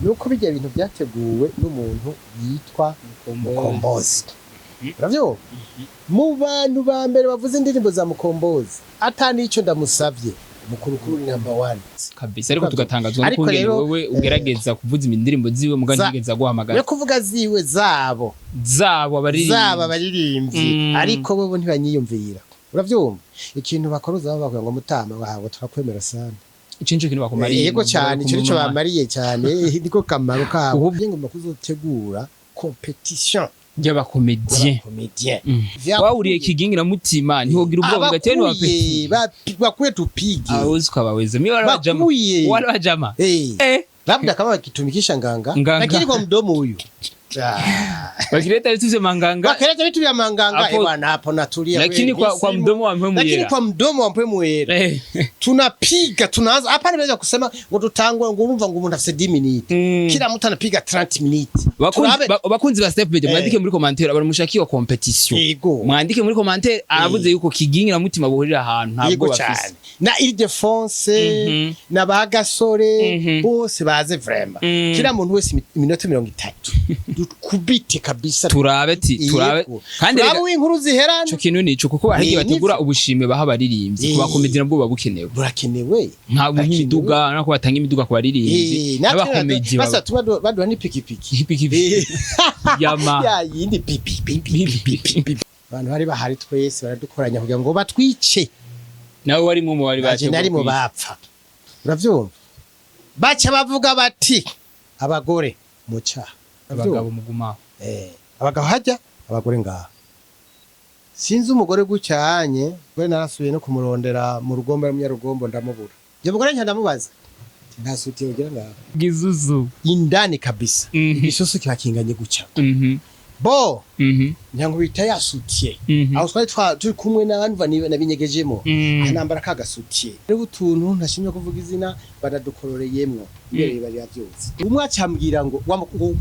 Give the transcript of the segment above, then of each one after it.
nuko bijya ibintu byateguwe n'umuntu yitwa Mukombozi. Uravyo? Mu bantu ba mbere bavuze indirimbo za Mukombozi atani ico ndamusavye Mukulukulu number 1 kabisa, ariko tugatangazwa nuko wewe ugerageza kuvuza indirimbo ziwe mugandegeza guhamagara yo kuvuga ziwe zabo abaririmvyi ariko bo ntibanyiyumvira. Uravyumva ikintu bakoroza bavuga ngo mutama wawe turakwemera sana icinjo kintu bakumariye yego cyane ico nico bamariye cyane niko kamaro kabo ubwo ngomba kuzotegura competition y'abakomedien wawuriye kigingira mutima ntihogira ubwoba gatene wa peti bakwe tupige awuzi kwabaweze mi wala labda kama wakitumikisha nganga lakini kwa mdomo huyu wakileta vitu vya manganga bwana hapo natulia, lakini kwa mdomo wa mpemu yera, lakini kwa mdomo wa mpemu yera tunapiga tunaanza hapa. Naweza kusema ngo tutangwa ngo urumva ngo umuntu afise 10 minutes kila mtu anapiga 30 minutes. Bakunzi ba step video mwandike muri commentaire baramushakiye competition, mwandike muri commentaire aravuze yuko kigingira mutima bohurira ahantu ntabwo bafise na ILDEPHONSE na bagasore bose baze vraiment kila muntu wese iminota 30 kubite kabisa turabe kandi rero inkuru ziherana cyo kintu nico kuko ahiye bategura ubushime baha baririmbyi kuba komedira bwo babukenewe burakenewe nta imiduga nako batanga imiduga ku baririmbyi n'abakomedyi basa baduha ni pikipiki yama ya yindi pipi abantu bari bahari twese baradukoranya kugira ngo batwice nawe wari mu bari baje nari mu bapfa. Uravyumva baca bavuga bati abagore muca abagabo muguma abagabo hajya abagore ngaha sinzi umugore gucyanye we narasubiye no kumurondera mu rugombo y'umunyarugombo ndamubura je mugore ntandamubaza ntasuti ugira ngaha gizuzu indani kabisa isusu kibakinganye gucya bo nyango bita yasutiye aho twari turi kumwe n'abantu nabinyegejemo anambara kagasutiye rero utuntu ntashimye kuvuga izina baradukororeyemwo mbere bari yavyose umwe acambwira ngo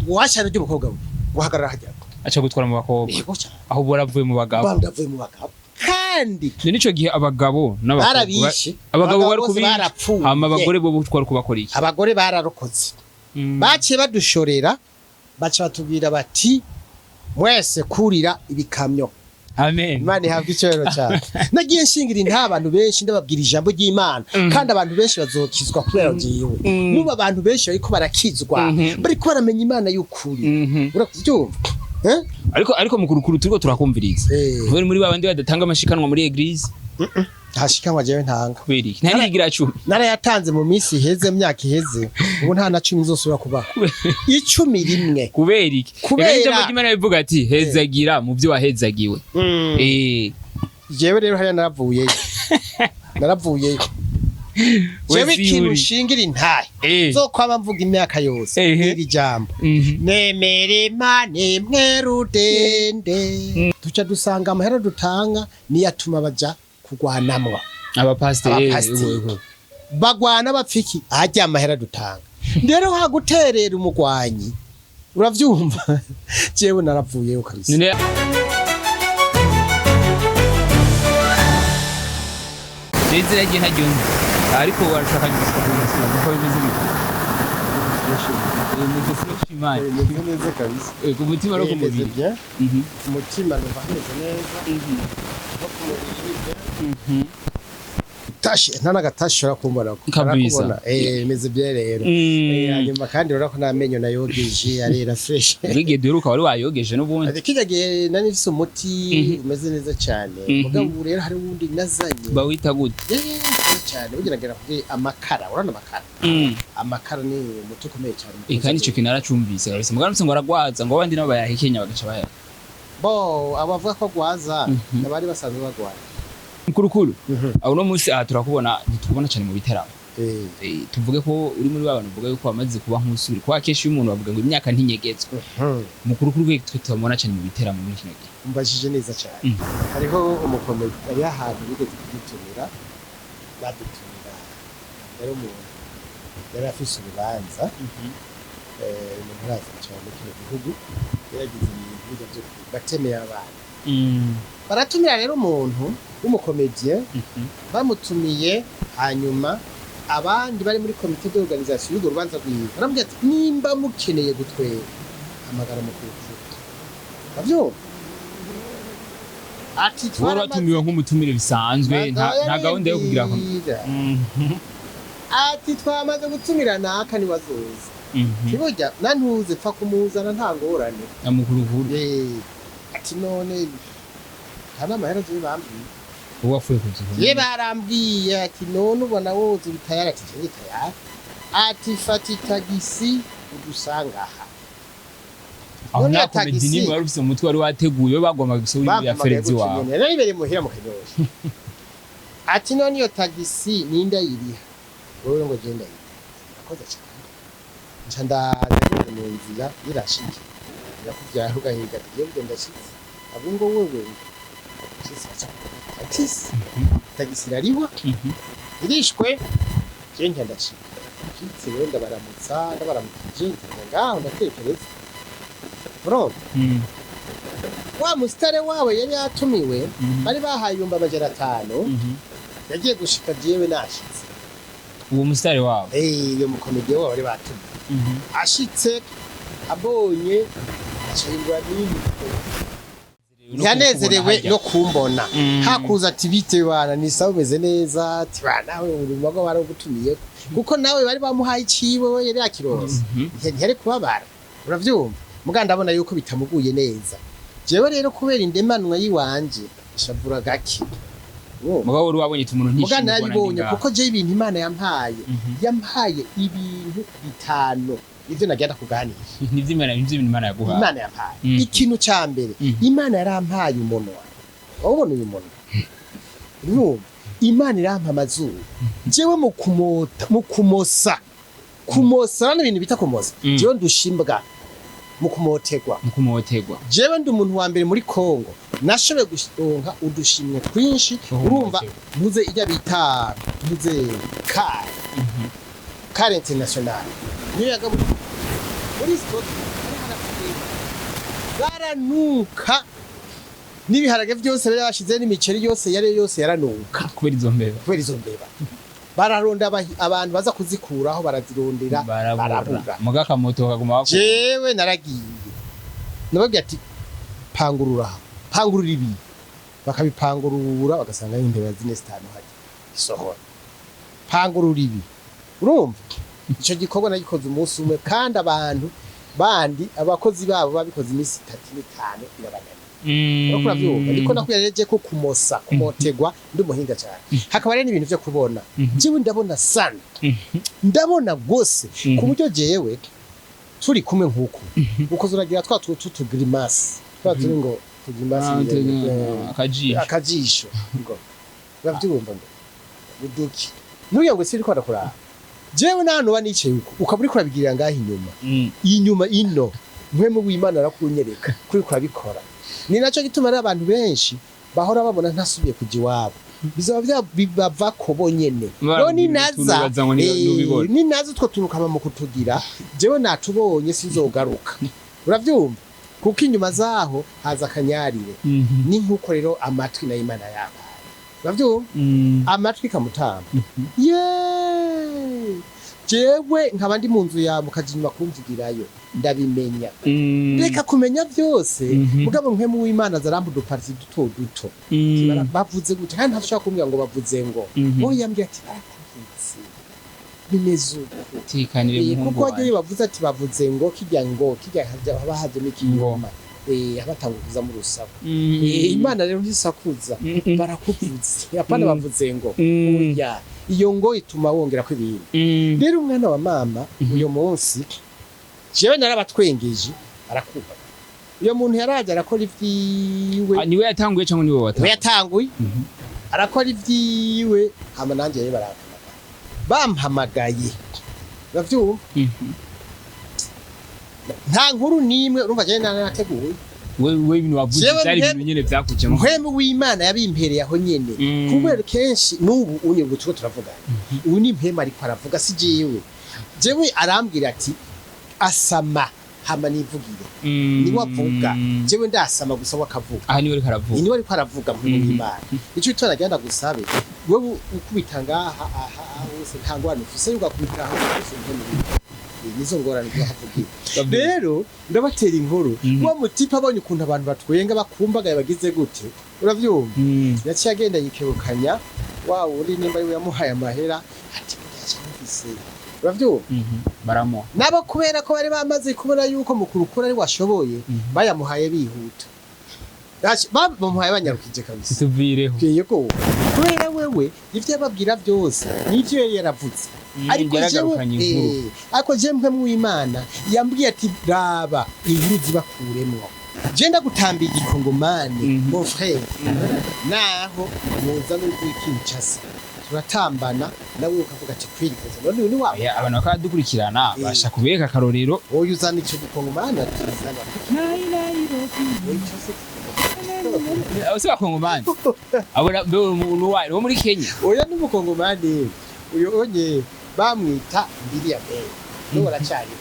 washana ryo mukobwa we guhagarara hajya acha gutwara mu bakobwa aho boravuye mu bagabo bandavuye mu bagabo kandi nico gihe abagabo n'abakobwa abagabo bari kubira hama abagore bo twari kubakora iki abagore bararokoze bace badushorera bace batubwira bati mwese kurira ibikamyo. Amen. Imana ihabwe icyubahiro cyane. Nagiye nshingira intabantu benshi ndababwira ijambo ry'Imana kandi abantu benshi bazokizwa kubera ngiyewe. Nuba abantu benshi ariko barakizwa bariko baramenya Imana y'ukuri. Urakuvyumva? Ariko mukulukulu turiko turakumviriza. Bari muri babandi badatanga amashikanwa muri eglise. Hashikanwa jewe ntanga. Kubera nta nigira 10. Nara yatanze mu minsi iheze myaka iheze. Ubu nta na 10 zosubira kubaho. 11. Kubera iki? Ijambo ry'Imana bivuga ati hezagira mu byo wahezagiwe. Jewe rero hariya naravuye. Jewe ikintu shingira intahe. Zokwaba mvuga imyaka yose. Iri jambo. Nemere Imana mwerudende. Tuca dusanga amahera dutanga niyatuma baja kugwanamwa abapasiteri bagwana bapfiki ajya amahera dutanga ndero haguterera umugwanyi. Uravyumva jewe naravuye ukabisa Nizira gihe ntagyumva ariko warashaka gusobanura ko bimeze neza kabisa ku mutima no ku mubiri umutima n'ubaheze neza tashi ntana gatashora kumbona kabisa meze bye rero hanyuma kandi urako namenyo nayogeje arera fresh bige duruka wari wayogeje n'ubundi kijage nani fise umuti umeze neza cyane mugabo rero hari wundi nazanye bawita gute cyane ugeragera kuri amakara urana amakara ni umuti ukomeye cyane kandi ico kinaracumbise kabisa mugaramutse ngo aragwaza ngo abandi nabo bayahekenya bagaca baya bo abavuga ko gwaza nabari basanzwe bagwaza Mukulukulu aho no munsi turakubona ntitubona cyane mu biteramo tuvuge ko uri muri abantu uvuga yuko amaze kuba nk'usubiri kwa keshi y'umuntu bavuga ngo imyaka ntinyegetswe Mukulukulu we twitubona cyane mu biteramo muri kino gihe umbajije neza cyane hariho umukomedi ari ahantu bigeze kugitumira badutumira rero umuntu yari afise urubanza umuntu araza cyane mu kino gihugu yaragize ibintu byo batemeye abantu baratumira rero umuntu w'umukomedie bamutumiye hanyuma abandi bari muri komite d'organisation y'urwo rubanza rwiwe arambwira ati nimba mukeneye gutwera amagara mukuru bavyo ati waratumiwe nk'umutumire bisanzwe nta gahunda yo kugira ko ati twamaze gutumira naka ni wazoza kiburya nantuze pfa kumuzana nta ngorane amukurukuru ati none hana amahera je bambwiye uwafuye kuzivuna ye barambwiye ati none ubona woze bitayara ati je tayara ati fata tagisi udusanga aha aho nta komedi nimwe wari ufise mu mutwe wari wateguye bagomba gusubira ya Ferezi wawe nari bere muhira mu kanyosha ati none iyo tagisi ninda yiriha wowe ngo genda akoze cyane nca ndaje mu nzira irashije yakuvyaye ugahiga tugiye ndashitse abo ngo wewe tagisi rariwa irishwe jenga ndashika kitse wenda baramutsa ndabaramukije ngaho ndatekereza bro wa mustare wawe yari yatumiwe bari bahaye 500 yagiye gushika jewe nashitse uwo mustare wawe iyo mukomedi wawe bari batumiwe ashitse abonye ashingura nini yanezerewe no kumbona hakuza ati bite bana ni sawa umeze neza ati bana we urumva ko baragutumiye kuko nawe bari bamuhaye iciwe we yari yakirose yari kubabara uravyumva muga ndabona yuko bitamuguye neza jewe rero kubera indemanwa yiwanje shavura gaki muga wari wabonye tumuntu ntishimye muga nabibonye kuko je ibintu Imana yampaye ibintu bitano ivyo nagenda kuganira nivyo Imana yaguhaye Imana yampaye ikintu ca mbere Imana yarampaye umunwa wabona uyu munwa Imana irampa amazuru jewe mu kumosa n'ibintu bita kumosa jewe ndushimbwa mu kumotegwa jewe ndi umuntu wa mbere muri Kongo nashobe gusonka udushimwe twinshi urumva muze ijya bita muze kare international niyo yagabu muri sport baranuka n'ibiharage byose bari bashize n'imiceri yose yaranuka kubera izo mbeba bararonda abantu baza kuzikuraho barazirondera barabura muga kamoto kaguma bako jewe naragiye nababwiye ati pangurura ibi bakabipangurura bagasanga imbeba zine zitanu haje isohora pangurura ibi urumva ico gikorwa nagikoze umunsi umwe kandi abantu bandi abakozi babo babikoze imisi 35 irabagana bakora byumva niko nakuyareje ko kumotegwa ndi umuhinga cyane hakaba rero ibintu byo kubona jiwe ndabona sana ndabona gose ku buryo jewe turi kumwe nkuko uko zuragira twa tutugrimasi turi ngo tugrimasi akajisho ngo bavyumva ngo buduki nuyo ngo siri kwada kurara jewe nano banice yuko ukaburi kurabigirira ngaho inyuma ino mwemu w'Imana arakunyereka kuri kurabikora ni naco gituma ari abantu benshi bahora babona ntasubiye kuji wabo bizaba bibava ko bonyene no ni naza two tunukama mu kutugira jewe natubonye sinzogaruka uravyumva kuko inyuma zaho haza akanyarire ni nkuko rero amatwi na Imana yaba uravyumva amatwi kamutamba jewe nkaba ndi mu nzu ya mukajinyuma kumvugirayo ndabimenya reka kumenya byose mugabo nkemu w'Imana zarambu duparti duto bavuze gute kandi ntashaka kumbwira ngo bavuze ngo yambwiye ati barakuvuze bimezu tikanire mu kuko agiye bavuze ati bavuze ngo kijya bahaje n'ikingoma abatanguza mu rusaku Imana rero ntisakuza barakuvuze apana bavuze ngo oya iyo ngo ituma wongera ko ibintu rero umwana wa mama uyo munsi jewe narabatwengeje arakuba uyo muntu yaraje arakora ivyiwe niwe yatanguye cyangwa niwe watanguye yatanguye arakora ivyiwe hama nanje rero bampamagaye bavyumva nta nkuru nimwe urumva je nanateguye wewe ibintu wavuze cyari ibintu nyene byakujemo mwemu w'Imana yabimpereye aho nyene kubera kenshi nubu unye gutuko turavugana ubu ni mpema ariko aravuga si jewe arambwira ati asama hama nivugire ni wavuga jewe ndasama gusa wakavuga aha niwe ariko aravuga ni wari kwaravuga mu Imana ico twara genda gusabe wewe ukubita ngaha aha hose ntangwana ufise ugakubita aho hose nizo ngorane twavugira rero ndabatera inkuru wa mutipa abonye ukuntu abantu batwenga bakumbagaye bagize gute uravyumva yaciye agenda yikebukanya wa uri nimba ari yamuhaye amahera ati ndacamufise uravyumva baramo nabo kubera ko bari bamaze kubona yuko mukurukuru ari washoboye bayamuhaye bihuta bamuhaye banyarukije kabisa tuvireho yego kubera wewe ivyo ababwira byose nivyo yari yaravutse ariko jewe mw'Imana yambwiye ati raba inkuru zibakuremwo je ndagutambiye igikongomani mon frère naho muza no kwikinchasa turatambana nawe ukavuga ati kwirikoza none ni wawe abantu bakadukurikirana basha kubeka akarorero oyo uzana ico gikongomani atizana ose bakongomani abona n'uwaye wo muri Kenya oya n'umukongomani uyo onye bamwita Mbiriya Bey no baracari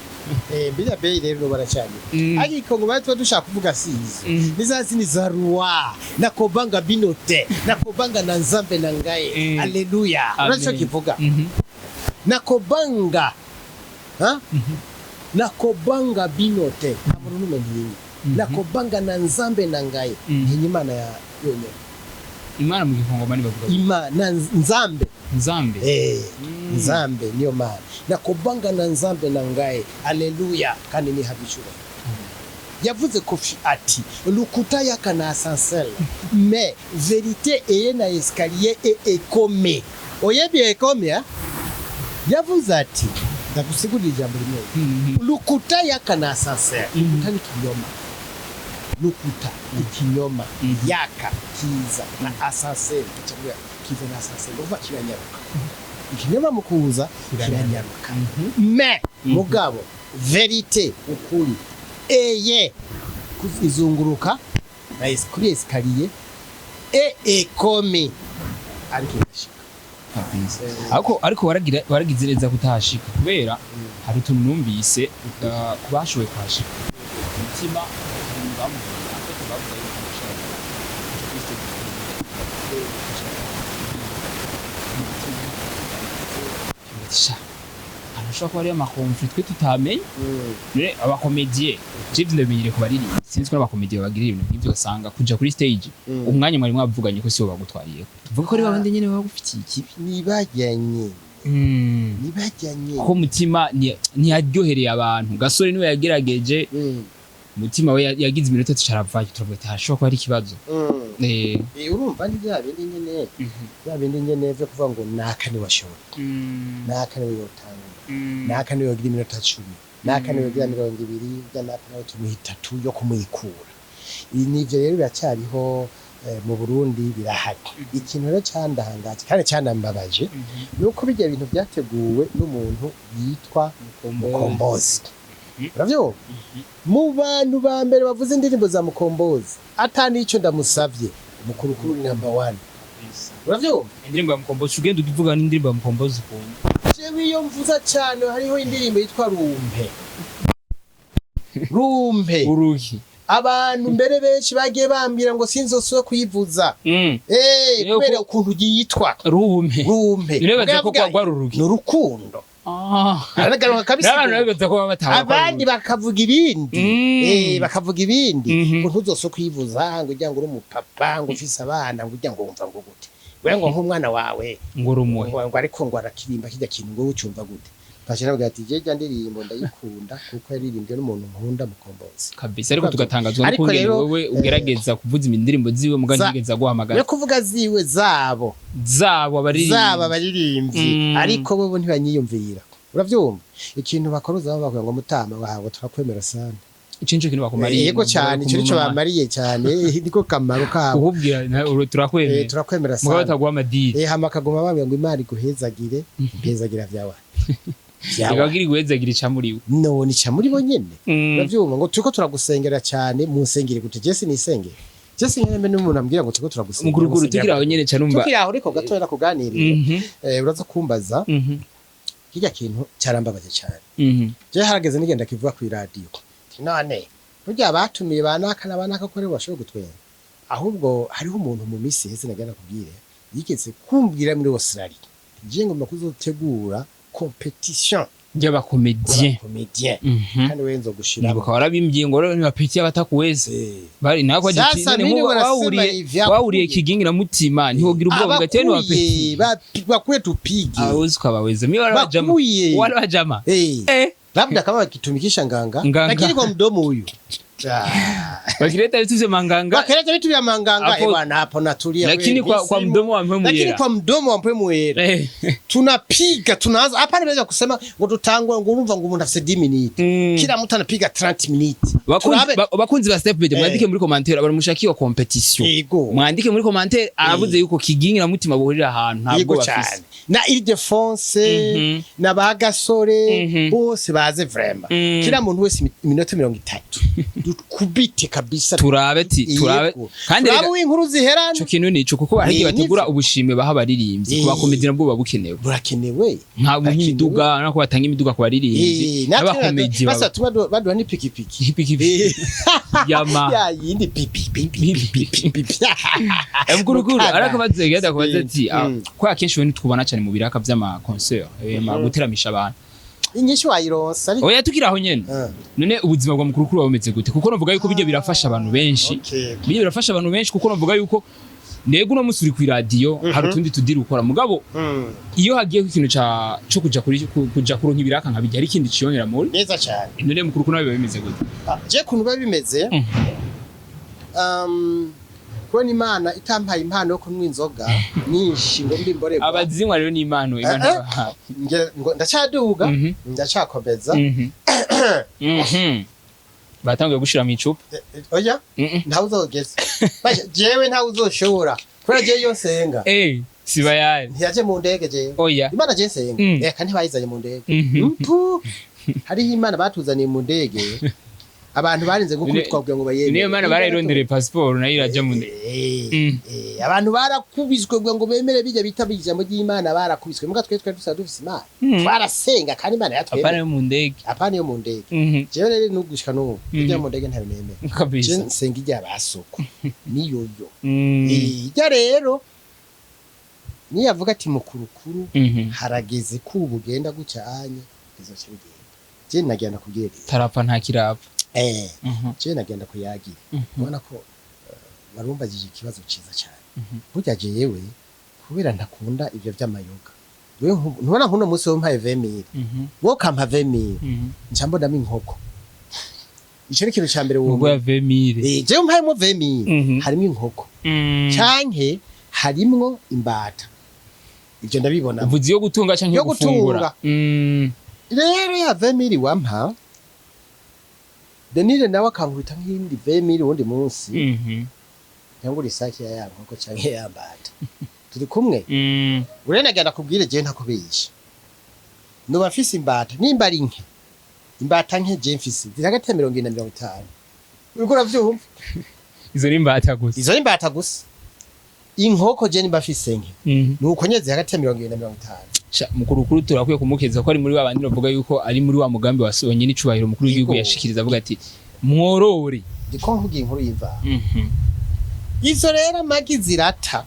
Mbiriya Bey rero no baracari ariko ngo batwa dushaka kuvuga sizo nizazi ni za roi na kobanga binote na kobanga na nzambe na ngaye haleluya uracho kivuga na kobanga ha na kobanga binote abona n'umenyi na kobanga na nzambe na ngaye Imana ya yonyene Imana mu gikongomani bavuga Imana nzambe nzambe niyo mana na kobanga na nzambe na ngaye haleluya kandi ni habicura yavuze ko ati lukuta yakana ascenseur mais vérité est na escalier et écomé oyebi écomé yavuze ati ndagusigurira ijambo rimwe lukuta yakana ascenseur kandi kinyoma lukuta ikinyoma yaka kiza na ascenseur kiza na ascenseur uva kiranyaruka ikinyoma mukuza kiranyaruka mais mugabo vérité ukuri eye kuzunguruka na kuri escalier et écomé ariko waragize neza kutahashika kubera hari utuntu numvise kubashoboye kuhashika umutima arashobora kuba ari amakonflit twe tutamenye abakomediye Jeff ndabimenyere ku bariri sinzi ko abakomediye bagira ibintu nk'ivyo gasanga kuja kuri stage umwanya mwari mwavuganye ko sibo bagutwariye tuvuga ko ari babandi nyene bagufitiye ikibi nibajyanye ko mutima ntiyaryohereye abantu gasore niwe yagerageje mutima we yagize iminota tucaravaye turavuga ati hashobora kuba ari ikibazo urumva ndi bindi nyene vyo kuvuga ngo nakane washobora nakane yotanga nakane yogira iminota 10 nakane yogira 20 bya nakane tumuhitatu yo kumwikura nivyo rero biracyariho mu Burundi birahari ikintu rero cyandahangaje kandi cyanambabaje nuko bijya bintu byateguwe n'umuntu yitwa Mukombozi uravyo mu bantu ba mbere bavuze indirimbo za Mukombozi atani ico ndamusavye mukulukulu ni number 1 uravyo indirimbo ya Mukombozi ugenda uvuga n'indirimbo ya Mukombozi kumva jewe iyo mvuza cyane hariho indirimbo yitwa Rumpe uruhi abantu mbere benshi bagiye bambira ngo sinzosubira kuyivuza kubera ukuntu yitwa Rumpe nibaza ko kwa rurugi n'urukundo aragaruka kabisa abandi bakavuga ibindi ngo ntuzoso kwivuza ngo ujya ngo uri umupapa ngo ufise abana ngo ujya ngo wumva ngo gute wewe ngo nk'umwana wawe ngo rumuhe ngo ariko ngo arakirimba kijya kintu ngo ucumva gute Pashira bwa ati je ndirimbo ndayikunda kuko yaririmbye n'umuntu nkunda Mukombozi kabisa ariko tugatangazwa no kungene wewe ugerageza kuvuza indirimbo ziwe mugangigeza guhamagara yo kuvuga ziwe zabo abaririmbyi ariko bo ntibanyiyumvira uravyumva ikintu bakoroza bavuga ngo mutama wawe turakwemera sana icinjo kintu bakumariye yego cyane ico nico bamariye cyane niko kamaro kabo kubwira turakwemera sana mugabo taguha amadiri hamakagoma babwira ngo Imana iguhezagire mpezagira vyawe Ibagiri guhezagira icamuriwe none icamuri bo nyene uravyumva ngo turiko turagusengera cyane mu nsengere gute Jesse nisengere Jesse nyene n'umuntu ambwira ngo turiko turagusengera muguruguru tukiraho nyene canumva tukiraho ariko gatoya kuganirira uraza kumbaza kijya kintu cyarambabaje cyane je harageze nigenda kivuga ku radio none burya batumiye banaka ko rero bashobora gutwenga ahubwo hariho umuntu mu misi hese nagana kubwire yigeze kumbwira muri Australia je ngomba kuzotegura competition y'aba comedien kandi wenzo gushira bakaba warabimbye ngo rero bapeti abatakuweze bari nako agitine ngo wawuriye kigingi na mutima ntihogira ubwoba gatene wapeti bakwe tupigi awuzi kwabaweze mi warajama labda kama wakitumikisha nganga lakini kwa mdomo huyu wakileta vitu vya manganga wakileta vitu vya manganga bwana hapo natulia lakini kwa mdomo wa mpemu lakini kwa mdomo wa mpemu yera tunapiga tunaanza hapa naweza kusema ngo tutangwa ngo urumva ngo umuntu afite 10 minutes kila mtu anapiga 30 minutes bakunzi ba step video mwandike muri commentaire baramushakiye competition mwandike muri commentaire aravuze yuko kigingi na mutima bohurira ahantu ntabwo bafise na ILDEPHONSE na bagasore bose baze vraiment kila muntu wese iminota 30 kubite kabisa turabe kandi rero inkuru ziherana cyo kintu nico kuko baragiye bategura ubushime baha baririmbyi kuba komedi nabwo babukenewe burakenewe nta imiduga nako batanga imiduga ku baririmbyi n'abakomedi basa baduha ni pikipiki yama ya yindi pipi MUKULUKULU ariko bazegeda ko bazati kwa kenshi we twubana cyane mu biraka by'ama concert guteramisha abantu inyishu wayironsa ariko oya tukiraho nyene none ubuzima bwa MUKULUKULU bumeze gute kuko navuga yuko bijye birafasha abantu benshi bijye birafasha abantu benshi kuko navuga yuko nego no musuri ku radio hari utundi tudiri ukora mugabo iyo hagiye ku kintu cyo kuja kuronka ibiraka nka bijya ari kindi ciyongera muri neza cyane none MUKULUKULU nawe bimeze gute je kuntu babimeze kubona imana itampaye impano yo kunywa inzoga nyinshi ngo mbimborerwa abazinywa rero ni impano imana ngo ndacaduga ndacakomeza batangiye gushira mu icupa oya ntawe uzogeze jewe ntawe uzoshobora kora je yo senga siba yaje ntiyaje mu ndege je oya imana je senga reka ntibayizanye mu ndege hari imana batuzaniye mu ndege abantu barinze gukubitwa kugira ngo bayeme niyo mana barayirondere passport nayo iraje mu abantu barakubiswe kugira ngo bemere bijya bitabije mu y'Imana barakubiswe muga twe dufisa imana barasenga kandi imana yatweme apana yo mu ndege apana yo mu ndege jewe rero nugushika no bijya mu ndege ntabimeme kabisa nsenga ijya basoko niyo yo ijya rero ni yavuga ati MUKULUKULU harageze ko ubugenda gucyanye izoce bigenda je nagenda kubwira tarapfa nta kirapfa je nagenda kuyagira ubona ko barumbagije ikibazo ciza cyane burya jewe kubera ntakunda ibyo by'amayoga wewe ntubona nkuno munsi wo mpaye 20,000 wo kampa 20,000 ncambonamo inkoko ico ni kintu cyambere wo ngo 20,000 je mpaye mo 20,000 harimo inkoko canke harimo imbata ibyo ndabibona uvuzi yo gutunga canke yo gufungura rero ya 20,000 wampa Denire nawe akankubita nk'indi 20,000 wundi munsi cyangwa risaki ya yankoko canke yambata turi kumwe urena genda kubwire je ntakubisha no bafise imbata nimba ari nke imbata nke je mfise ziragate 40 na 50 uriko uravyumva izo ni imbata gusa inkoko je nimba afise nke nuko nyeze hagati ya 40 na 50 MUKULUKULU turakwiye kumukeza ko ari muri babandi bavuga yuko ari muri wa mugambi wasonye n'icubahiro mukuru w'igihugu yashikiriza avuga ati mworore diko nkugiye inkuru yiva izo rero magi zirata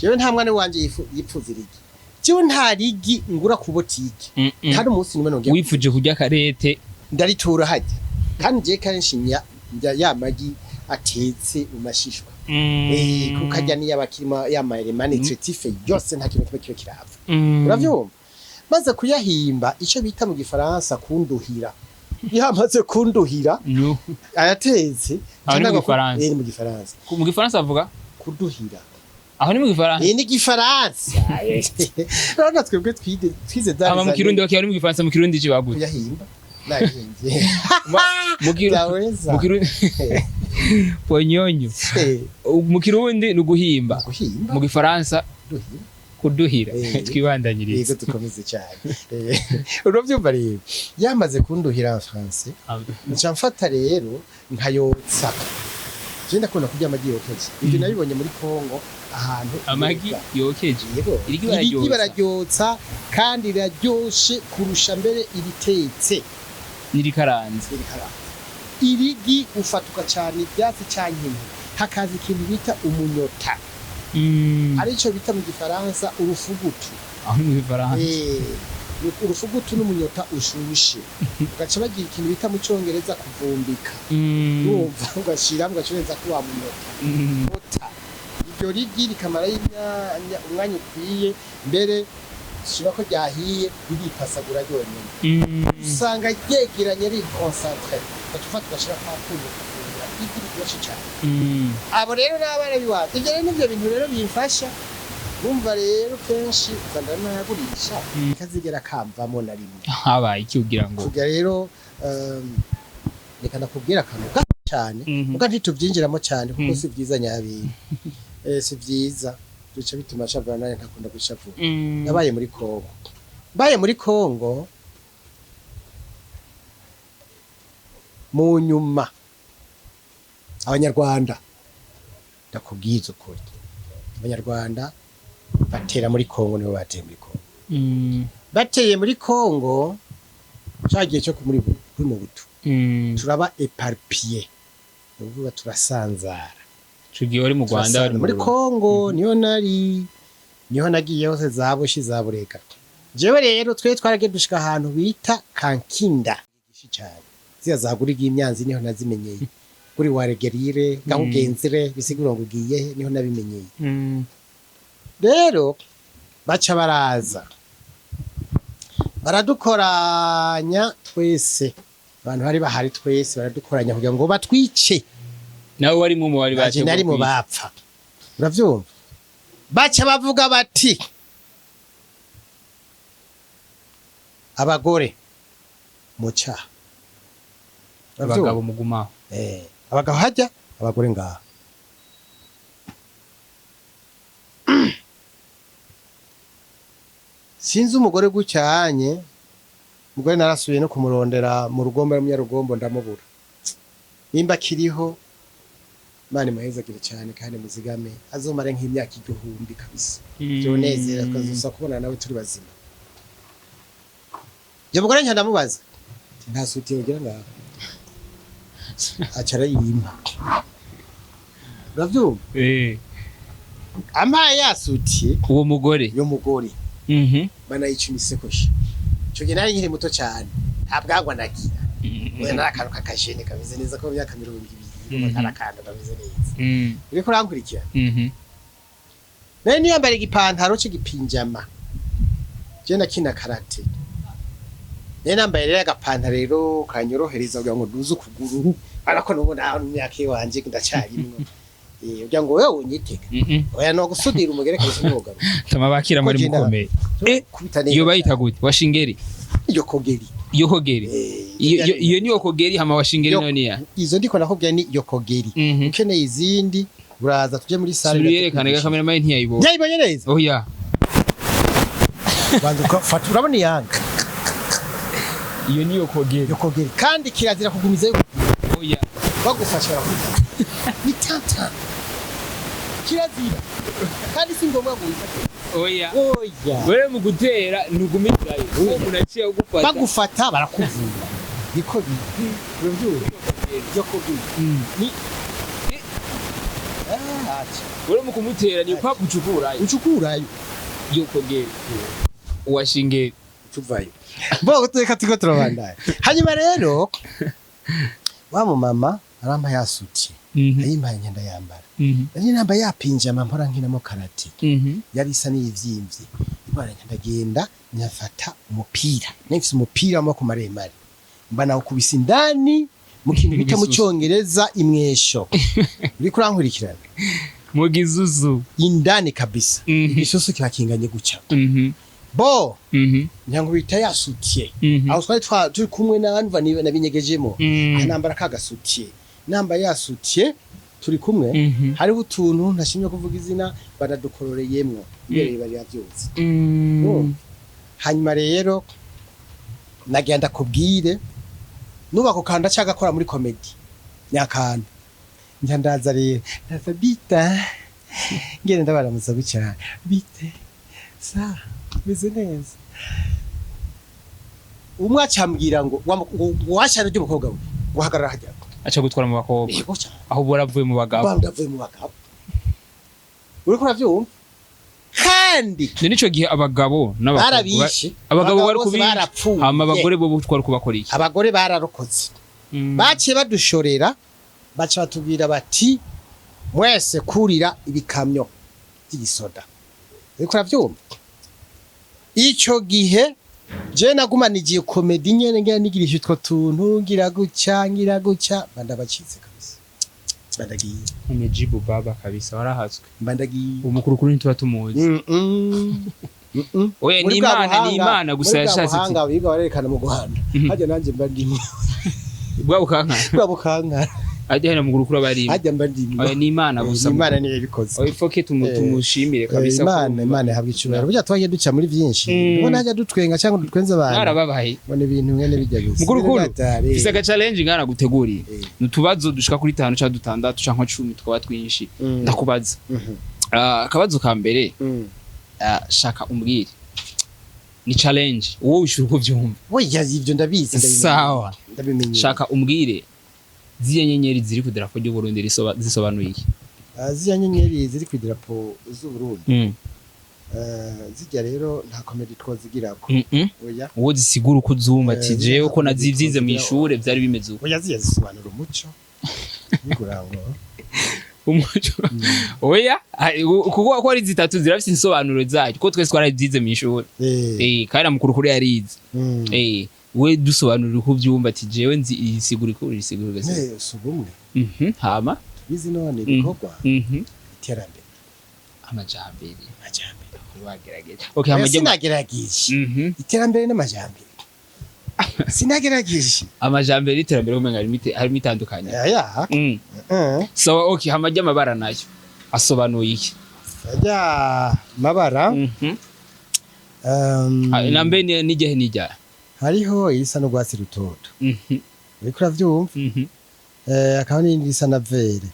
jewe nta mwana wanje yipfuza irigi jewe nta rigi ngura ku botike kandi umunsi nimwe nongeye wifuje kujya karete ndaritura hajya kandi je kanshinya ya magi atetse umashishwa kukajya ni yabakirima y'amaelema nutritif yose nta kintu kibe kirava uravyumva maze kuyahimba ico bita mu gifaransa kunduhira yamaze kunduhira ayatetse cyangwa mu gifaransa mu gifaransa avuga kuduhira aho ni mu gifaransa ni gifaransa rero twebwe twize dali mu kirundi bakiri mu gifaransa mu kirundi cibagute yahimba nahinze mu kirundi ponyonyo mu kirundi nuguhimba mu gifaransa kuduhira twibandanyiriza yego tukomeze cyane urovyumva rero yamaze kunduhira en français nca mfata rero nkayotsa je ndakunda kurya amagi yokeje ibyo nabibonye muri Kongo ahantu amagi yokeje irigi bararyotsa kandi riraryoshe kurusha mbere iritetse nirikaranze irigi ufatuka cyane ibyatsi cyankini hakaza ikintu bita umunyota arico bita mu gifaransa urufugutu. Aho mu gifaransa urufugutu n'umunyota ushushe ugaca bagira ikintu bita mu cyongereza kuvumbika urumva ugashira mugacureza ko wa munyota ibyo rigi rikamara umwanya ukwiye mbere shiba ko ryahiye biripasagura ryonyine usanga ryegeranye ari concentré batufata gashira kwa kuyo igiri byinshi cyane abo rero n'abana biwacu ibyo rero nibyo bintu rero bimfasha bumva rero kenshi uzandana nagurisha kazigera kamvamo na rimwe habaye iki ugira ngo kugira rero reka nakubwira akantu gato cyane muga ntitubyinjiramo cyane kuko si byiza nyabi si byiza duca bituma shavana naye ntakunda gushavu nabaye muri Kongo mu nyuma abanyarwanda ndakubwiza ukuri abanyarwanda batera muri Kongo nibo bateye muri Kongo bateye muri Kongo cyagiye cyo muri mu butu turaba éparpillé uvuga turasanzara cugiye wari mu Rwanda wari muri Kongo niho nagiye hose zabushi zabureka jewe rero twe twarage dushika ahantu bita Kankinda gishi cyane ziya zaguriga imyanzi niho nazimenyeye kuri waregerire gahugenzire bisigura ngo ugiye niho nabimenyeye rero baca baraza baradukoranya twese abantu bari bahari twese baradukoranya kugira ngo batwice nawe wari mu bari baje nari mu bapfa uravyumva baca bavuga bati abagore muca abagabo muguma abagabo hajya abagore ngaha sinzi umugore gucyanye umugore narasubiye no kumurondera mu rugombo y'umunyarugombo ndamubura nimba kiriho Mani muhezagire cyane kandi muzigame azomara nk'imyaka 1000 kabisa byonezera kazusa kubona nawe turi bazima je mugore nyandamubaza nta suti ugira ngaho acara yimpa uravyumva ama yasuti uwo mugore yo mugore bana yicumisekoshi cyo gihe nari nkiri muto cyane ntabwagwa nagira we narakantu kakajene kameze neza ko myaka 200 narakantu kameze neza uri kurankurikira nari niyambara igipantaro c'igipinjama je nakina karate nari nambaye rero agapantaro rero kanyorohereza kugira ngo duze ukuguru ariko nubona myaka wanje ndacyarimo ugira ngo wewe unyiteka oya no gusudira umugere kaje n'ugaruka tama bakira muri mukomeye iyo bayita gute washingeri yokogeri iyo ni yokogeri hama washingeri none ya izo ndiko nakubwiye ni yokogeri ukeneye izindi uraza tuje muri salle yerekana ga cameraman ntiyayibonye neza oya banduka fatu urabona yanga iyo ni yokogeri kandi kirazira kugumiza oya bagufasha ni tata kirazira kandi singomba gufata oya wewe mu gutera ntugumirayo unaciye ugufata bagufata barakuvura niko yokogeri ni wewe mu kumutera ni kwa ucukurayo yokogeri washingeri tuvayo bo tureka tuko turabandaya hanyuma rero wa mu mama aramba yasuti ayimbaye nyenda yambara nari namba yapinjama mpora nkinamo karate yari isa n'ivyimvye ibara nyandagenda nyafata umupira nifise umupira w'amako maremare mbana ukubisa indani mu kintu bita mu cyongereza imwesho uri kurankurikirana mu gizuzu indani kabisa igisusu kirakinganye guca bo nyango bita yasutiye aho twari turi kumwe n'abantu nabinyegejemo anambara kagasutiye namba yasutiye turi kumwe hariho utuntu ntashimye kuvuga izina baradukororeyemwo mbere bari yavyutse hanyuma rero nagenda kubwire nubako kanda cyaga akora muri comedy nyakana ndandaza rero ndaza bita ngene ndabaramuza bucyane bite sa meze neza umwe acambwira ngo washara ryo mukobwa we guhagarara hajya acha gutwara mu bakobwa aho boravuye mu bagabo bandavuye mu bagabo uriko uravyumva kandi nico gihe abagabo barabishe abagabo bari kubisha hama abagore bo twari kubakora iki abagore bararokoze baciye badushorera baca batubwira bati mwese kurira ibikamyo by'igisoda uriko uravyumva ico gihe je nagumanigiye comedy nyene ngira nigirisha utwo tuntu ngira guca bandabacitse kabisa bandagiye umejibu baba kabisa warahatswe bandagiye umukurukuru ntuba tumuzi oya ni imana gusa yashatse hanga biga barerekana mu guhanda haje nanje mbandimwe bwa bukankara ajya hena mugurukuru abari ajya mbandimwe oya ni imana gusa imana niyo ibikoze oya foke tumushimire kabisa imana yahabwa icubahiro burya twagiye duca muri byinshi ubona hajya dutwenga cyangwa dutwenza abantu narababaye bona ibintu mwene bijya gusa mugurukuru fisa ga challenge ngana guteguriye nutubazo dushika kuri 5 cyangwa 6 cyangwa 10 twaba twinshi ndakubaza akabazo ka mbere shaka umbwire ni challenge wowe ushuru ko byumva oya ivyo ndabizi sawa ndabimenye shaka umbwire ziye nyenyeri ziri ku darapo ry'u Burundi zisobanuye iki ziya nyenyeri ziri ku darapo z'u Burundi zijya rero nta comedy twozigirako oya uwo zisigura uko zumva ati jewe ko nazivyize mu ishure byari bimeze uko oya ziya zisobanura umuco bigurango umuco oya kuko ko ari zitatu zirafite insobanuro zayo ko twese twarabyize mu ishure kandi mukurukuru yarize we dusobanurira uko byumva ati jewe nzi isigura gase subumwe hama bizi none bikorwa iterambere amajambere wagerageje okay amajyambere sinagerageje iterambere n'amajambere sinagerageje amajambere iterambere umenga harimo itandukanye so okay hamajya amabara nayo asobanuye iki ajya mabara nambe n'igihe nijya hariho isa no gwatsi rutoto uriko uravyumva akaba n'irindi risa na vere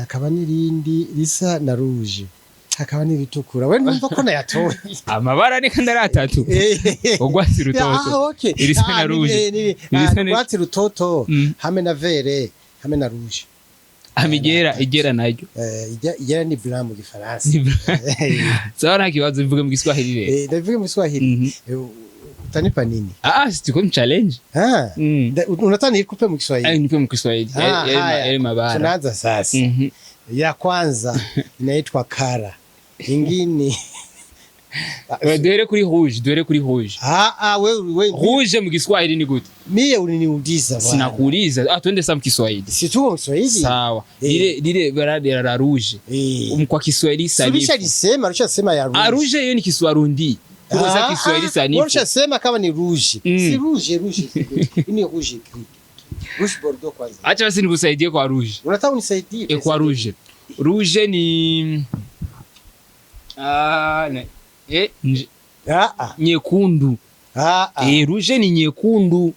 akaba n'irindi risa na rouge hakaba n'iritukura we numva ko nayatoye amabara ni kandi ari atatu ugwatsi rutoto irisa na rouge irisa na gwatsi rutoto hamwe na vere hamwe na rouge igera nayo igera ni blanc mu gifaransa sawa nta kibazo bivuge mu Kiswahili rero ndavuge mu Kiswahili utanipa nini sitiko mu challenge unataka nikupe mu Kiswahili nipe mu Kiswahili mabara tunaanza sasa ya kwanza inaitwa kara ingine duhere kuri rouge wewe rouge mu Kiswahili ni gute mie uliniuliza bwana sinakuuliza twende sasa mu Kiswahili si tu mu Kiswahili sawa lile barade la rouge kwa Kiswahili sanifu rusha sema ya rouge rouge hiyo ni Kiswarundi kwa Kiswahili sanifu rusha sema kama ni rouge si rouge ni rouge bordeaux kwanza acha basi nikusaidie kwa rouge unataka unisaidie kwa rouge ni nyekundu rouge ni nyekundu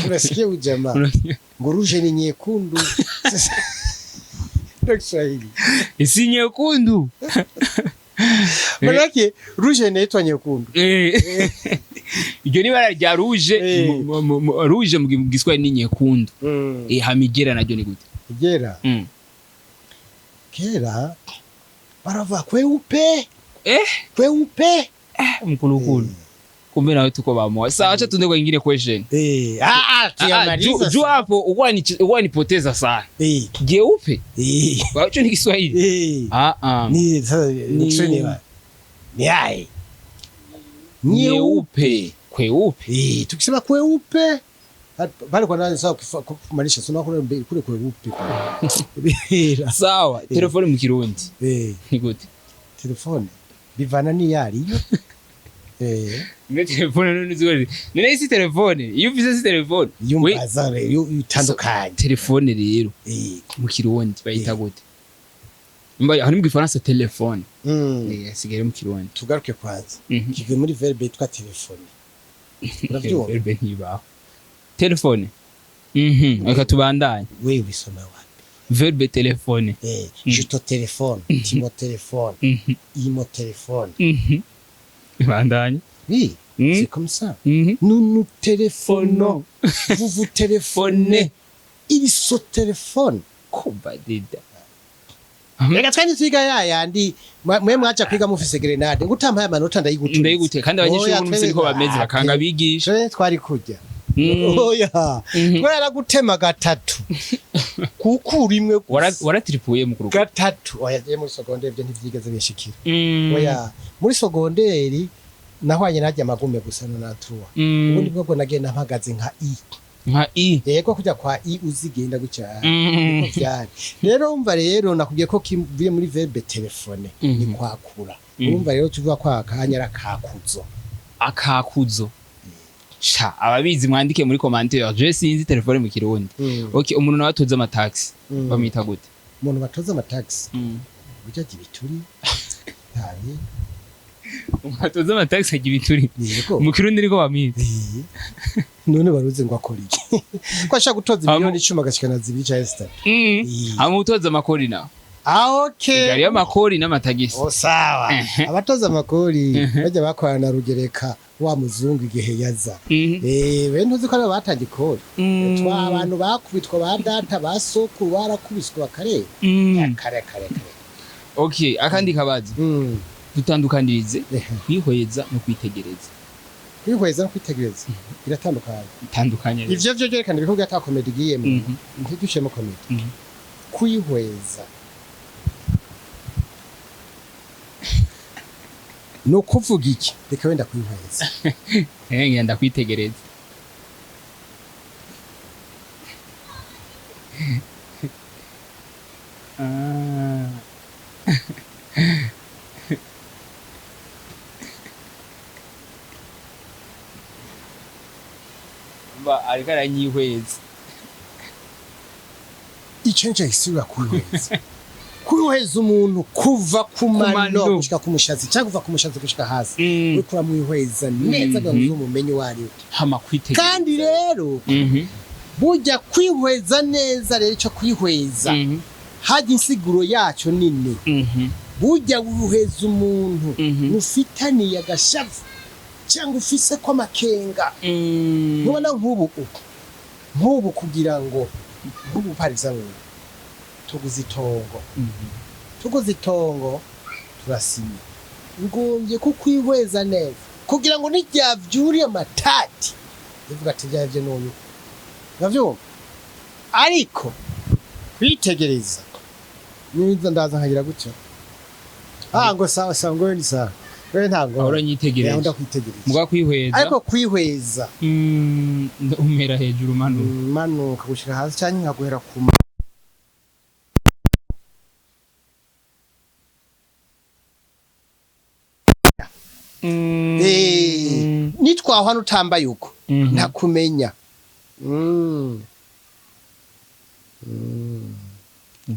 unasikia ujamaa ngo rouge ni nyekundu ndio Kiswahili si nyekundu manake rouge inaitwa nyekundu iryo ni bara rya rouge mu Kiswahili ni nyekundu hamigera najyo ni gute igera kera barava kweupe mkulukulu kumbe nawe tuko bamoja sawa acha tuende kwa nyingine question tuyamaliza juu hapo uwa nipoteza sana jeupe wacho ni Kiswahili ni Kiswahili ni hai nyeupe kweupe tukisema kweupe bali kwa nani sawa kumaanisha sio kule kweupe sawa telefone mu Kirundi ni gute telefone bivana ni yari ne telefone none zigori nene isi telefone iyo ufise telefone yumbaza utandukanye telefone rero mu Kirundi bayita gute mbaye hari mu Gifaransa telefone sigere mu Kirundi tugaruke kwanza kigwe muri verbe yitwa telefone uravyumva verbe ntibaho telefone reka tubandanye wewe bisoma wapi verbe telefone je te téléphone tu me téléphones il me téléphone bandanye oui c'est comme ça nous nous téléphonons vous vous téléphonez il se téléphone kuba dida reka twani twiga yayandi mwe mwaca kwiga mufise grenade ngutampaye amanota ndayigute kandi abanyeshuri n'umusiri ko bameze bakanga bigisha twari kujya oya twara gutema gatatu kukura imwe waratripuye mu kurugo gatatu oya je muri secondaire byo ntivyigeze bishikira oya muri secondaire nahwanye najya amagume gusa no natruwa ubundi bwo nagenda mpagaze nka i yego kujya kwa i uzigenda gucyara niko byari rero umva rero nakubwiye ko kivuye muri verbe telefone ni kwakura umva rero tuvuga kwa kanyara akakuzo sha ababizi mwandike muri commentaire je sinzi telefone mu kirundi okay umuntu nawe atoza amataxi bamwita gute umuntu batoza amataxi bijya gibituri tabi umatoza amataxi gibituri mu kirundi niko bamwita none baruze ngo akora iki ko ashaka gutoza miliyoni 10 agashikana zibiri cha Esther amutoza amakori na okay gari amakori n'amatagisi sawa abatoza amakori bajya bakorana rugereka wa muzungu igihe yaza we ntuzi ko batangiye kora twa abantu bakubitwa ba data basokuru barakubiswa bakare kare okay akandi kabazi dutandukanirize kwihweza no kwitegereza kwihweza no kwitegereza biratandukanye ivyo byo byerekana ibihugu ata comedy giyemo ntidushemo comedy kwihweza no kuvuga iki reka wenda kwihweza ngenda kwitegereza ba ariko aranyihweza icyo isura kwihweza umuntu kuva ku mano gushika ku mushatsi cyangwa kuva ku mushatsi gushika hasi wikura mwihweza neza gahuza umumenyi wari hama kwitegereza kandi rero burya kwihweza neza rero cyo kwihweza haje insiguro yacu nini burya wuheza umuntu mufitaniye agashavu cyangwa ufise ko makenga nubona nk'ubu kugira ngo nk'ubu pariza tuguze itongo turasinya ngombye kukwihweza neza kugira ngo nijyavyuriye amatati bivuga ati byavye none navyo ariko kwitegereza niza ndaza nkagira gutyo ngo sawa ngo ni sawa we ntabwo ahora nyitegereza ndakwitegereza muga kwihweza ariko kwihweza umera hejuru manuka gushika hasi cyane nkaguhera ku nitwahwa nutambaye uko ntakumenya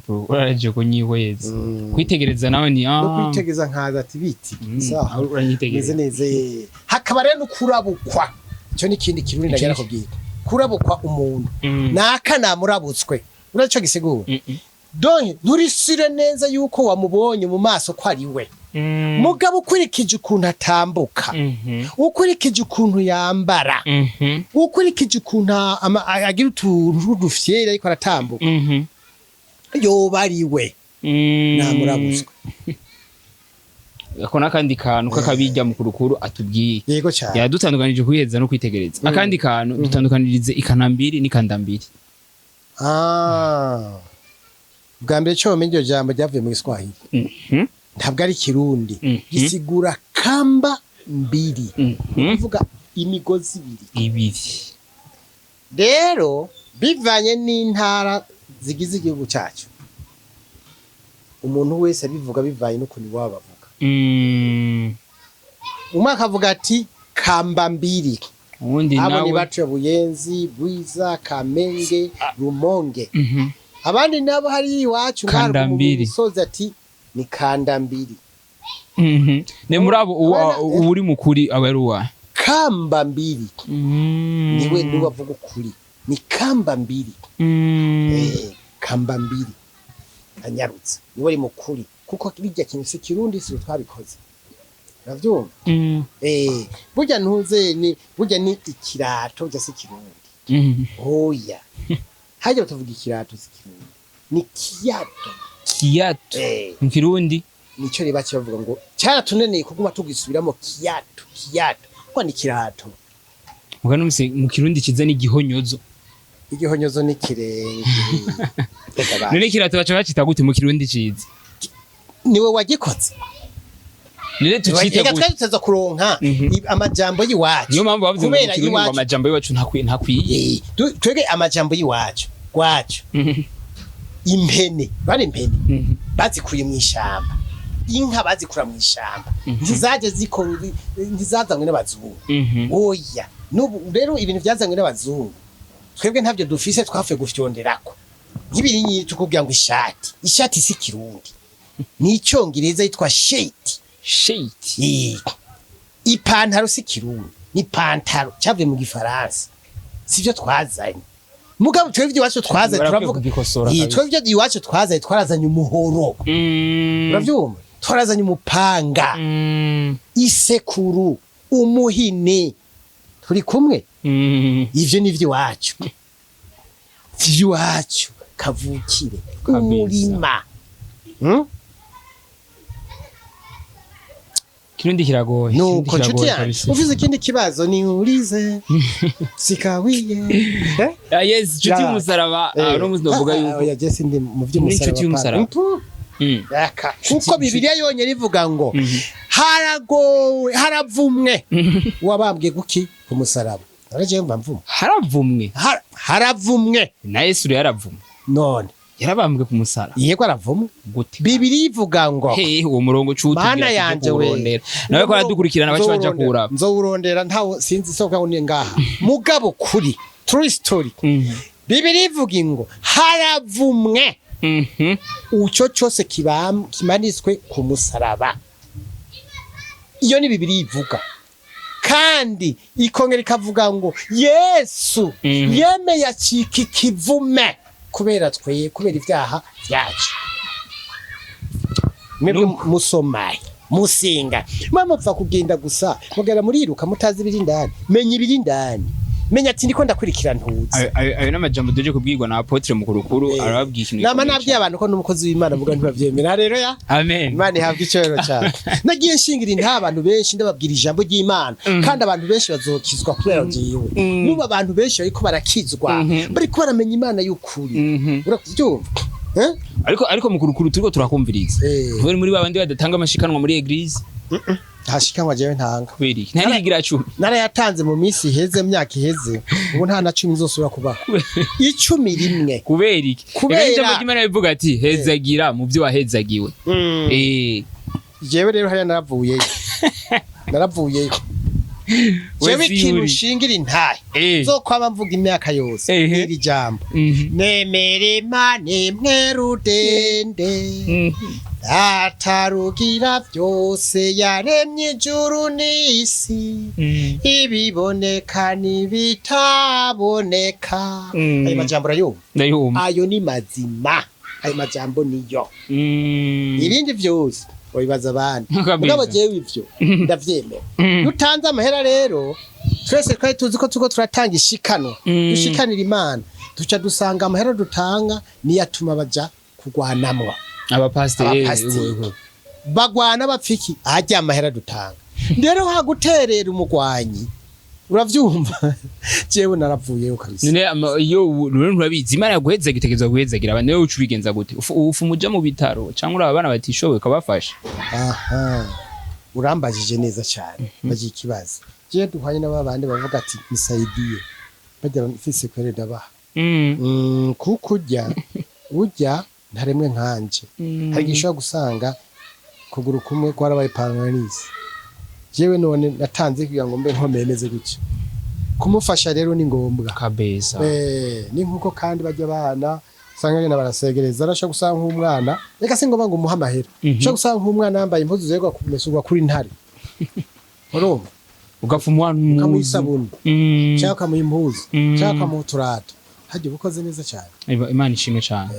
uraje kunyihweza kwitegereza nawe ni kwitegereza nkaza ati biti sawa uranyitegereza neze hakaba rero nukurabukwa cyo nikindi kirundi ndagera kubwira kurabukwa umuntu naka namurabutswe uraco gisigura donc nturisire neza yuko wamubonye mu maso ko ari we mugabo ukurikije ukuntu atambuka ukurikije ukuntu yambara ukurikije ukuntu agira utuntu dufyera ariko aratambuka yoba ari we namurabutswe akona kandi kantu kakabijya mu kurukuru atubwiye yego cyane yadutandukanije kwiheza no kwitegereza akandi kantu dutandukanirize ikanambiri n'ikandambiri bwa mbere cyo menyo jambo ryavuye mu Giswahili ntabwo ari kirundi gisigura kamba mbiri uvuga imigozi ibiri rero bivanye n'intara zigize igihugu cyacu umuntu wese abivuga bivanye n'ukuntu waba bavuga umwaka avuga ati kamba mbiri ubundi nawe abo ni bacu Buyenzi Bwiza Kamenge Rumonge abandi nabo hari iwacu kandambiri soza ati ni kandambiri ne murabo uri mukuri abaruwa kamba mbiri niwe bavuga ukuri ni kamba mbiri kamba mbiri anyarutse niwe ari mukuri kuko bijya kintu se kirundi si twabikoze navyumva burya ntuze ni burya ni ikirato bya se kirundi oya hajya tuvuga ikirato si kirundi ni kiyato. Kiyato mu Kirundi nico riba kibavuga ngo cyaratuneneye kuguma tugisubiramo kiyato ko ni kirato. mugano mu Kirundi kiza ni igihonyozo. Igihonyozo ni kirenge. None kirato baca bacita gute mu Kirundi ciza? Niwe wagikoze. None tucite gute? Twateza kuronka amajambo yiwacu. Niyo mpamvu bavuze mu Kirundi ngo amajambo yiwacu ntakwiye. Twege amajambo yiwacu gwacu. Impene bari impene bazikuye mu ishamba. Inka bazikura mu ishamba ntizaje ntizazanywe n'abazungu. Oya nubu rero ibintu byazanywe n'abazungu twebwe ntabyo dufise twafe gufyonderako nk'ibiri nyiri tukubwira ngo ishati si Kirundi ni icyongereza yitwa shirt. Ipantaro si Kirundi ni pantaro cyavuye mu Gifaransa sivyo twazanye. Mugabo twebwe iwacu twazaye turavuga twebwe iwacu twazaye twarazanye umuhoro. Uravyumva twarazanye umupanga isekuru umuhini turi kumwe. Ivyo ni iwacu kavukire umurima. Kirundi kiragoye. Nuko uvuze ikindi kibazo ni urize sikawiye. Yes chuti umusaraba no muzovuga yuko ya Jesse ndi mu vy'umusaraba. Yaka kuko Bibiliya yonye rivuga ngo haragowe haravumwe wabambwe guki ku musaraba. Araje mbamvume haravumwe na Yesu yaravumwe none yarabambwe ku musaraba. Yego aravumwe gute? Bibiliya ivuga ngo uwo murongo Mana yanje we nawe ko aradukurikirana baca baja kuraba nzowurondera ntawo sinzi soka ngo ni ngaha mugabo kuri true story. Bibiliya ivuga ngo haravumwe uco cyose kimanitswe ku musaraba. Iyo ni Bibiliya ivuga kandi ikongera ikavuga ngo Yesu yemeye acika ikivume kubera ibyaha byacu. Mwebwe musomaye musinga mwamupfa kugenda gusa mugera muriruka mutazi ibiri ndani. Menya ibiri ndani, menya ati ndiko ndakurikira ntuzi. Ayo n'amajambo doje kubwirwa na apotre Mukulukulu arababwiye ikintu. Nama nabwiye abantu ko n'umukozi w'Imana avuga ntibavyemera rero ya. Amen. Imana ihabwa icero cyane. Nagiye nshingira inta abantu benshi ndababwira ijambo ry'Imana kandi abantu benshi bazokizwa kubera ngiyewe. Nuba abantu benshi bariko barakizwa bariko baramenya Imana y'ukuri. Urakuvyumva? Ariko Mukulukulu turiko turakumviriza. Nturi muri babandi badatanga amashikanwa muri eglise. Hashikanwa jewe ntanga. Kuberi ntarigira 10. Nara yatanze mu minsi iheze myaka iheze ubu nta na 10 zosubira kubaho. 11 kubera iki? Kubera Imana bivuga ati hezagira mu byo wahezagiwe. Jewe rero hariya naravuye jewe ikintu shingira intahe zokwaba mvuga imyaka yose iri jambo nemere Imana mwerudende atarugira byose yaremye ijuru n'isi ibiboneka n'ibitaboneka. Ayo majambo urayumva? Ayo ni mazima, ayo majambo niyo. Ibindi byose obibaza abandi mugabo jewe ivyo ndavyemera. Dutanze amahera rero twese twari tuzi ko tuko turatanga ishikano dushikanira Imana duca dusanga amahera dutanga niyatuma baja kugwanamwa abapasiteri bagwana bapfiki ajya amahera dutanga. Rero haguterera umugwanyi uravyumva jewe naravuye ukabisa. None iyo nturabizi Imana yaguheza gitekezo guhezagira abantu wewe ucubigenza gute? Ufu muja mu bitaro cyangwa uri abana batishoboye kabafasha. Urambajije neza cyane baje ikibazo. Je duhanye n'abandi bavuga ati nisaidiye bagira mfise kwereda baha. Kuko ujya ntaremwe nkanje hari gishobora gusanga kuguru kumwe kwarabaye paralysis. Jewe none natanze kugira ngo mbe nkomemeze gutyo kumufasha rero ni ngombwa kabeza. Ni nkuko kandi bajya abana sanga ngena barasegereza arasha gusanga nk'umwana reka singo banga umuha amahera sha gusanga nk'umwana yambaye impuzu zerwa kumesurwa kuri ntare urumva ugafa umwana ukamusabuni cyaka mu impuzu cyaka mu turata haje bukoze neza cyane. Imana ishimwe cyane.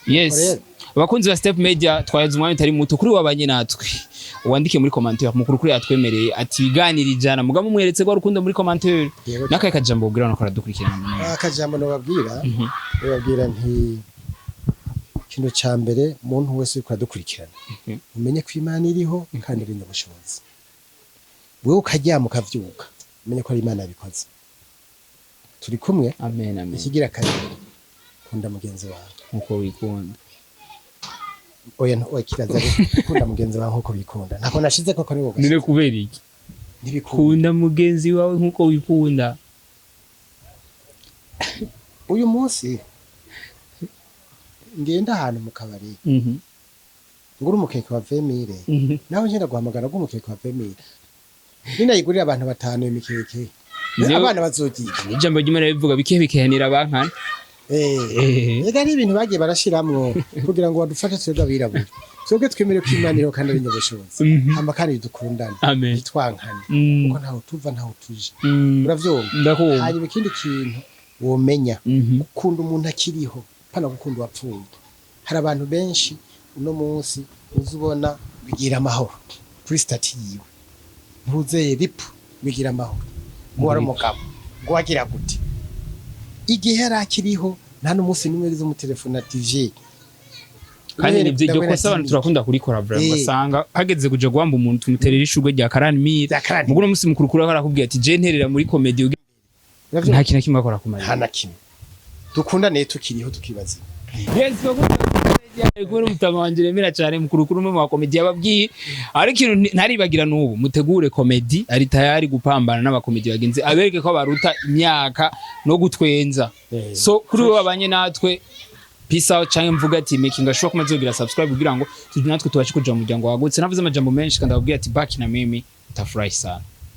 Yes abakunzi ba Step Media twayaze umwanya utari muto kuri wabanye natwe wandike muri commentaire Mukulukulu yatwemereye ati biganira ijana mugabo mweretse gwa rukundo muri commentaire nakaye kajambo ubwira no karadukurikirana. Akajambo no babwira babwira nti ikintu ca mbere umuntu wese uriko adukurikirana umenye ko Imana iriho kandi iri nyabushobozi wewe ukaryama ukavyuka umenye ko ari Imana yabikoze turi kumwe amen amen ikigira kabiri kunda mugenzi wawe nkuko wikunda oya kirazari kunda mugenzi wawe nkuko bikunda ntako nashize koko ni wowe nire kubera iki ntibikunda mugenzi wawe nkuko wikunda uyu munsi ngenda ahantu mu kabari ngura umukeke wa vemire nawe ngenda guhamagara ngo umukeke wa vemire ninayigurira abantu 5 imikeke abana bazogiye ijambo ry'Imana bivuga bikebikenira bankana ega ari ibintu bagiye barashiramwo kugira ngo badufate twebwe abirabura twebwe twemere ko Imana iriho kandi ari nyabushobozi hama kandi dukundane bitwankane kuko ntaho tuva ntaho tuje uravyumva hanyuma ikindi kintu womenya gukunda umuntu akiriho pana gukunda wapfuye hari abantu benshi uno munsi uzubona bigira amahoro kuri stati yiwe ntuzeye ripu bigira amahoro ngo ari umugabo ngo wagira gute igihe yarakiriho nta n'umunsi n'umwe rizo mu telefone TV kandi nibyo ryo kosa abantu turakunda kurikora vraiment basanga hageze kuja guhamba umuntu tumuterera ishurwe rya 40,000 mugura umunsi mukuru kuri arakubwiye ati je nterera muri comedy nta kintu kimwe akora kumara nta na kimwe dukundane tukiriho tukibaza yes Guru mutamanje remera cyane mukuru mu ma comedy yababwiye ari kintu ntaribagira n'ubu mutegure comedy ari tayari gupambana n'abakomedi bagenzi abereke ko baruta imyaka no gutwenza so kuri we babanye natwe peace out cyane mvuga ati making sure ko mazogira subscribe kugira ngo tujye natwe tubashe kuja mu muryango wagutse navuze amajambo menshi kandi ababwiye ati back na mimi tafurahi sana.